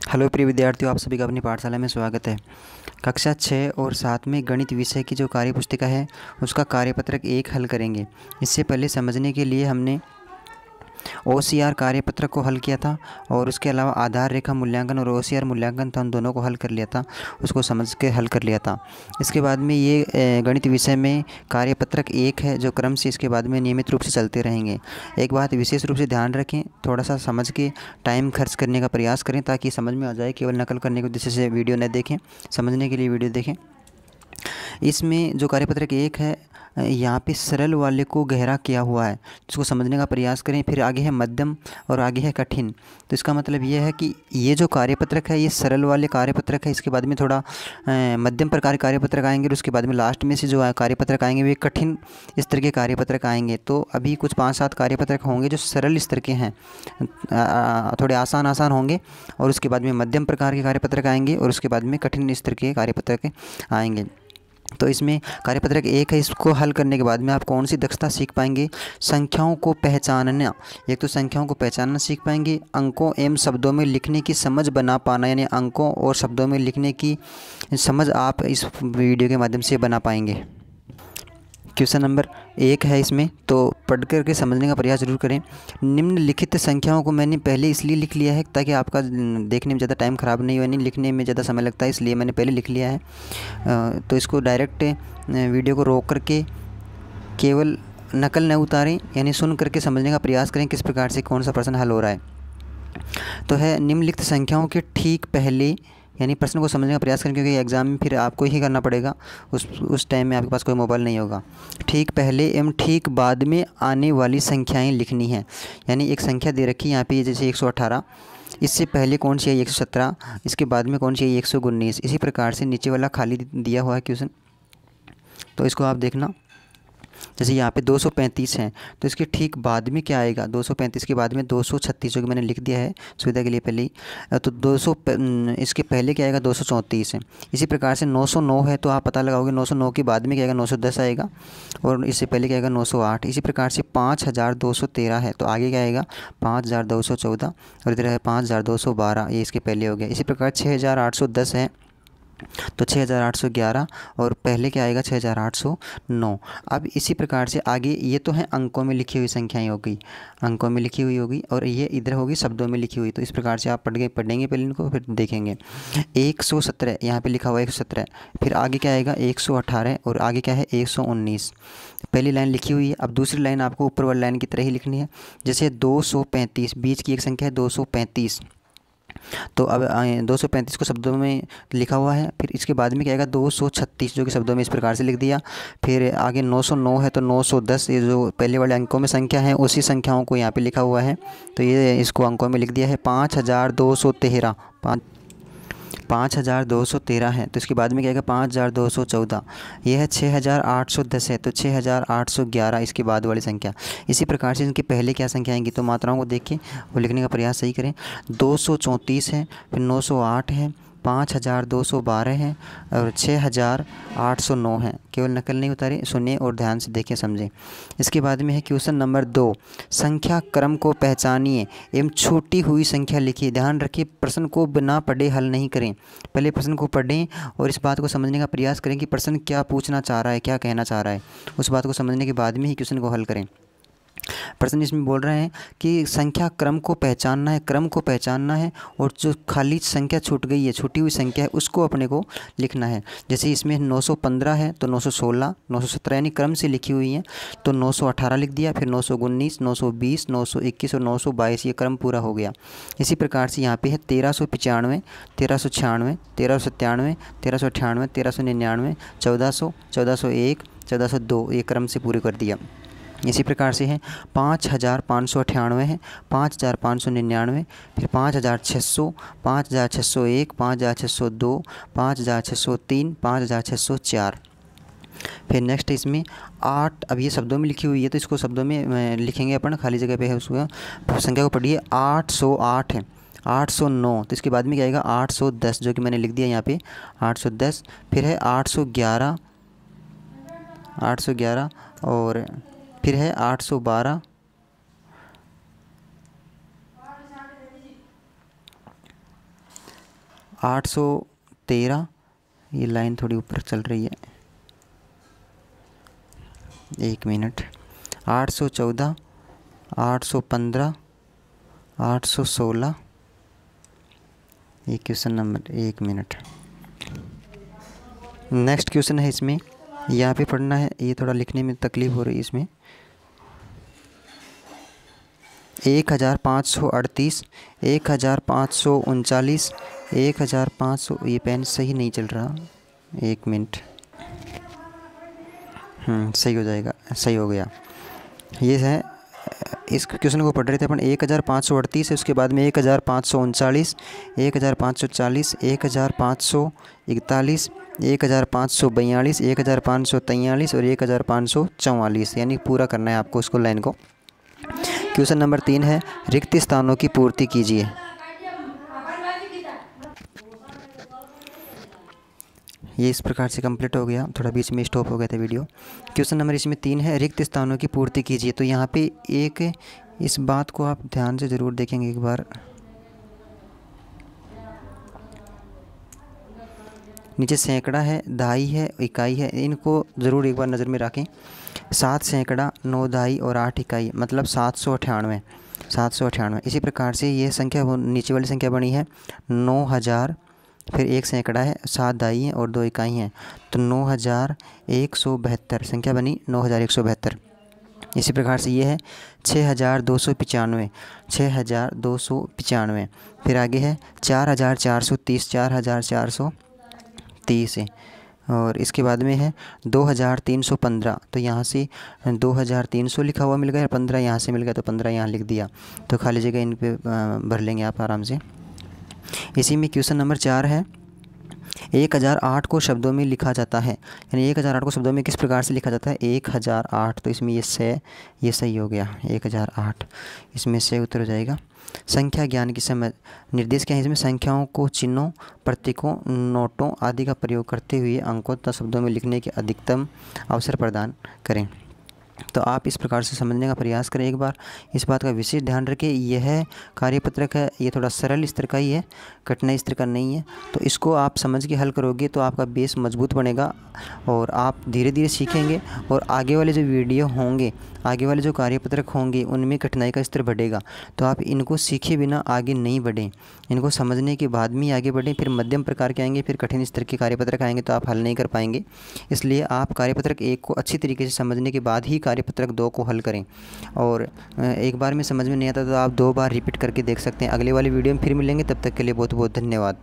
Hello प्रिय विद्यार्थियों, आप सभी का अपनी पाठशाला में स्वागत है। कक्षा 6 और 7 में गणित विषय की जो कार्यपुस्तिका है उसका कार्यपत्रक 1 हल करेंगे। इससे पहले समझने के लिए हमने OCR कार्यपत्रक को हल किया था और उसके अलावा आधार रेखा मूल्यांकन और OCR मूल्यांकन था, उन दोनों को हल कर लिया था, उसको समझ के हल कर लिया था। इसके बाद में ये गणित विषय में कार्यपत्रक 1 है जो क्रम से इसके बाद में नियमित रूप से चलते रहेंगे। एक बात विशेष रूप से ध्यान रखें, थोड़ा सा समझ के टाइम खर्च करने का प्रयास करें ताकि समझ में आ जाए। केवल नकल करने के उद्देश्य से वीडियो न देखें, समझने के लिए वीडियो देखें। इसमें जो कार्यपत्रक 1 है यहाँ पे सरल वाले को गहरा किया हुआ है, जिसको समझने का प्रयास करें। फिर आगे है मध्यम और आगे है कठिन। तो इसका मतलब ये है कि ये जो कार्यपत्रक है ये सरल वाले कार्यपत्रक है, इसके बाद में थोड़ा मध्यम प्रकार के कार्यपत्रक आएंगे और उसके बाद में लास्ट में से जो कार्यपत्रक आएंगे वे कठिन स्तर के कार्यपत्रक आएंगे। तो अभी कुछ 5-7 कार्यपत्रक होंगे जो सरल स्तर के हैं, थोड़े आसान होंगे, और उसके बाद में मध्यम प्रकार के कार्यपत्रक आएंगे और उसके बाद में कठिन स्तर के कार्यपत्रक आएंगे। तो इसमें कार्यपत्रक 1 है, इसको हल करने के बाद में आप कौन सी दक्षता सीख पाएंगे? संख्याओं को पहचानना। एक तो संख्याओं को पहचानना सीख पाएंगे, अंकों एवं शब्दों में लिखने की समझ बना पाना, यानी अंकों और शब्दों में लिखने की समझ आप इस वीडियो के माध्यम से बना पाएंगे। क्वेश्चन नंबर 1 है इसमें, तो पढ़ करके समझने का प्रयास जरूर करें। निम्नलिखित संख्याओं को मैंने पहले इसलिए लिख लिया है ताकि आपका देखने में ज़्यादा टाइम ख़राब नहीं हो, यानी लिखने में ज़्यादा समय लगता है, इसलिए मैंने पहले लिख लिया है। तो इसको डायरेक्ट वीडियो को रोक करके केवल नकल न उतारें, यानी सुन करके समझने का प्रयास करें किस प्रकार से कौन सा प्रश्न हल हो रहा है। तो है निम्नलिखित संख्याओं के ठीक पहले, यानी प्रश्न को समझने का प्रयास करें, क्योंकि एग्ज़ाम में फिर आपको ही करना पड़ेगा, उस टाइम में आपके पास कोई मोबाइल नहीं होगा। ठीक पहले एवं ठीक बाद में आने वाली संख्याएं लिखनी है। यानी एक संख्या दे रखी है यहाँ पे, जैसे 118, इससे पहले कौन सी है 117, इसके बाद में कौन सी है 119। इसी प्रकार से नीचे वाला खाली दिया हुआ है क्वेश्चन, तो इसको आप देखना। जैसे यहाँ पे 235 हैं, तो इसके ठीक बाद में क्या आएगा? 235 के बाद में 236, जो कि मैंने लिख दिया है सुविधा के लिए पहले ही। तो 200 इसके पहले क्या आएगा? 234 है। इसी प्रकार से 909 है, तो आप पता लगाओगे 909 के बाद में क्या आएगा? 910 आएगा, और इससे पहले क्या आएगा? 908। इसी प्रकार से 5213 है, तो आगे क्या आएगा? 5214, और इधर है 5212, ये इसके पहले हो गया। इसी प्रकार 6810 है, तो 6811, और पहले क्या आएगा? 6809। अब इसी प्रकार से आगे ये तो है अंकों में लिखी हुई संख्याएं हो गई, अंकों में लिखी हुई होगी, और ये इधर होगी शब्दों में लिखी हुई। तो इस प्रकार से आप पढ़ेंगे पहले इनको, फिर देखेंगे। 117 यहाँ पे लिखा हुआ है 117, फिर आगे क्या आएगा? 118, और आगे क्या है? 119। पहली लाइन लिखी हुई है। अब दूसरी लाइन आपको ऊपर वाली लाइन की तरह ही लिखनी है। जैसे 235, बीच की एक संख्या है 235, तो अब 235 को शब्दों में लिखा हुआ है। फिर इसके बाद में क्या आएगा? 236, जो कि शब्दों में इस प्रकार से लिख दिया। फिर आगे 909 है, तो 910, ये जो पहले वाले अंकों में संख्या है उसी संख्याओं को यहाँ पे लिखा हुआ है, तो ये इसको अंकों में लिख दिया है। 5213, 5213 है, तो इसके बाद में क्या आएगा? 5214, ये है 6810 है, तो 6811 इसके बाद वाली संख्या। इसी प्रकार से इनके पहले क्या संख्या आएंगी? तो मात्राओं को देख के वो लिखने का प्रयास सही करें। 234 है, फिर 908 है, 5212 है, और 6809 है। केवल नकल नहीं उतारे, सुनिए और ध्यान से देखें, समझें। इसके बाद में है क्वेश्चन नंबर 2, संख्या क्रम को पहचानिए एवं छूटी हुई संख्या लिखिए। ध्यान रखिए, प्रश्न को बिना पढ़े हल नहीं करें, पहले प्रश्न को पढ़ें और इस बात को समझने का प्रयास करें कि प्रश्न क्या पूछना चाह रहा है, क्या कहना चाह रहा है। उस बात को समझने के बाद में ही क्वेश्चन को हल करें। प्रश्न इसमें बोल रहे हैं कि संख्या क्रम को पहचानना है, क्रम को पहचानना है, और जो खाली संख्या छूट गई है, छूटी हुई संख्या है, उसको अपने को लिखना है। जैसे इसमें 915 है, तो 916, 917 यानी क्रम से लिखी हुई है, तो 918 लिख दिया, फिर 919, 920, 921 और 922, ये क्रम पूरा हो गया। इसी प्रकार से यहाँ पे है 1395, 1396, 1397, 1398, 1399, 1400, 1401, 1402, ये क्रम से पूरे कर दिया। इसी प्रकार से है 5598 है, 5599, फिर 5600, 5601, 5602, 5603, 5604। फिर नेक्स्ट इसमें 8, अब ये शब्दों में लिखी हुई है, तो इसको शब्दों में लिखेंगे अपन, खाली जगह पे है, उसको संख्या को पढ़िए। 808 है, 809, तो इसके बाद में क्या आएगा? 810, जो कि मैंने लिख दिया यहाँ पे 810। फिर है 811, 811, और फिर है 812, 813, ये लाइन थोड़ी ऊपर चल रही है, 1 मिनट, 814, 815, 816, ये question number, 1 minute. Next question है इसमें, यहाँ पे पढ़ना है, ये थोड़ा लिखने में तकलीफ़ हो रही है इसमें। 1538, 1539, 1500, ये पेन सही नहीं चल रहा, 1 मिनट, सही हो जाएगा, सही हो गया। ये है, इस क्वेश्चन को पढ़ रहे थे अपन। 1538 है, उसके बाद में 1539, 1540, 1541, 1542, 1543 और 1544, यानी पूरा करना है आपको उसको, लाइन को। क्वेश्चन नंबर 3 है, रिक्त स्थानों की पूर्ति कीजिए। ये इस प्रकार से कंप्लीट हो गया, थोड़ा बीच में स्टॉप हो गया था वीडियो। क्वेश्चन नंबर इसमें 3 है, रिक्त स्थानों की पूर्ति कीजिए। तो यहाँ पे एक, इस बात को आप ध्यान से ज़रूर देखेंगे एक बार। नीचे सैकड़ा है, दहाई है, इकाई है, इनको ज़रूर एक बार नज़र में रखें। 7 सैकड़ा, 9 दहाई और 8 इकाई, मतलब 798, 798। इसी प्रकार से ये संख्या, नीचे वाली संख्या बनी है 9000, फिर 1 सैकड़ा है, 7 दहाई हैं और 2 इकाई हैं, तो 9172 संख्या बनी, 9172। इसी प्रकार से ये है 6295, 6295। फिर आगे है 4430, 4430 है। और इसके बाद में है 2315, तो यहाँ से 2300 लिखा हुआ मिल गया, 15 यहाँ से मिल गया, तो 15 यहाँ लिख दिया, तो खाली जगह इन पे भर लेंगे आप आराम से। इसी में क्वेश्चन नंबर 4 है, 1008 को शब्दों में लिखा जाता है, यानी 1008 को शब्दों में किस प्रकार से लिखा जाता है, 1008। तो इसमें ये सही हो गया, 1008, इसमें से उत्तर हो जाएगा। संख्या ज्ञान की समझ, निर्देश क्या है इसमें, संख्याओं को चिन्हों, प्रतीकों, नोटों आदि का प्रयोग करते हुए अंकों तथा शब्दों में लिखने के अधिकतम अवसर प्रदान करें। तो आप इस प्रकार से समझने का प्रयास करें। एक बार इस बात का विशेष ध्यान रखें, यह कार्यपत्रक है, ये थोड़ा सरल स्तर का ही है, कठिनाई स्तर का नहीं है। तो इसको आप समझ के हल करोगे तो आपका बेस मजबूत बनेगा और आप धीरे धीरे सीखेंगे, और आगे वाले जो वीडियो होंगे, आगे वाले जो कार्यपत्रक होंगे, उनमें कठिनाई का स्तर बढ़ेगा। तो आप इनको सीखे बिना आगे नहीं बढ़ें, इनको समझने के बाद में आगे बढ़ें। फिर मध्यम प्रकार के आएंगे, फिर कठिन स्तर के कार्यपत्रक आएंगे, तो आप हल नहीं कर पाएंगे। इसलिए आप कार्यपत्रक 1 को अच्छी तरीके से समझने के बाद ही कार्यपत्रक 2 को हल करें। और एक बार में समझ में नहीं आता तो आप 2 बार रिपीट करके देख सकते हैं। अगले वाली वीडियो में फिर मिलेंगे, तब तक के लिए बहुत बहुत धन्यवाद।